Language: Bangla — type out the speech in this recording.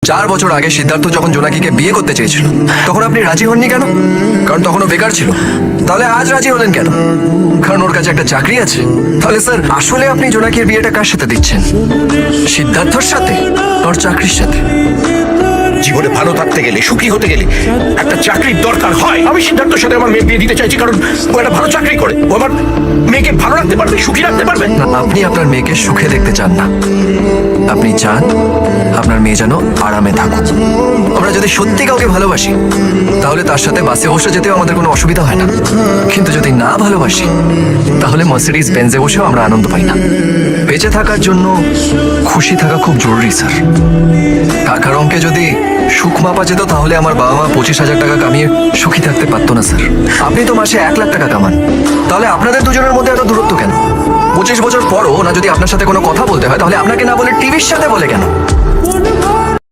4 বছর আগে সিদ্ধার্থ যখন জোনাকিকে বিয়ে করতে চেয়েছিল তখন আপনি রাজি হননি কেন? কারণ তখনও বেকার ছিল। তাহলে আজ রাজি হলেন কেন? কারণ ওর কাছে একটা চাকরি আছে। তাহলে স্যার আসলে আপনি জোনাকির বিয়েটা কার সাথে দিচ্ছেন? সিদ্ধার্থর সাথে, ওর চাকরির সাথে। জীবনে ভালো থাকতে গেলে, সুখী হতে গেলে একটা চাকরির দরকার হয়। আমি সিদ্ধার্থের সাথে আমার মেয়ে বিয়ে দিতে চাইছি কারণ ও একটা ভালো চাকরি করে। ও আমার মেয়েকে ভালো রাখতে পারবে, সুখী রাখতে পারবে। না, আপনি আপনার মেয়েকে সুখে দেখতে চান না। আপনি চান আপনার মেয়ে যেন আরামে থাকুক। আমরা যদি সত্যি কাউকে ভালোবাসি তাহলে তার সাথে বাসে বসে যেতেও আমাদের কোনো অসুবিধা হয় না। কিন্তু যদি না ভালোবাসি তাহলে মার্সিডিজ বেঞ্জে বসেও আমরা আনন্দ পাই না। বেঁচে থাকার জন্য খুশি থাকা খুব জরুরি স্যার। টাকার অঙ্কে যদি সুখ মাপা যেত তাহলে আমার বাবা মা 25,000 টাকা কামিয়ে সুখী থাকতে পারতো না স্যার। আপনি তো মাসে 1 লাখ টাকা কামান, তাহলে আপনাদের দুজনের মধ্যে এত দূরত্ব কেন? 25 বছর পরও না যদি আপনার সাথে কোনো কথা বলতে হয় তাহলে আপনাকে না বলে টিভির সাথে বলে কেন?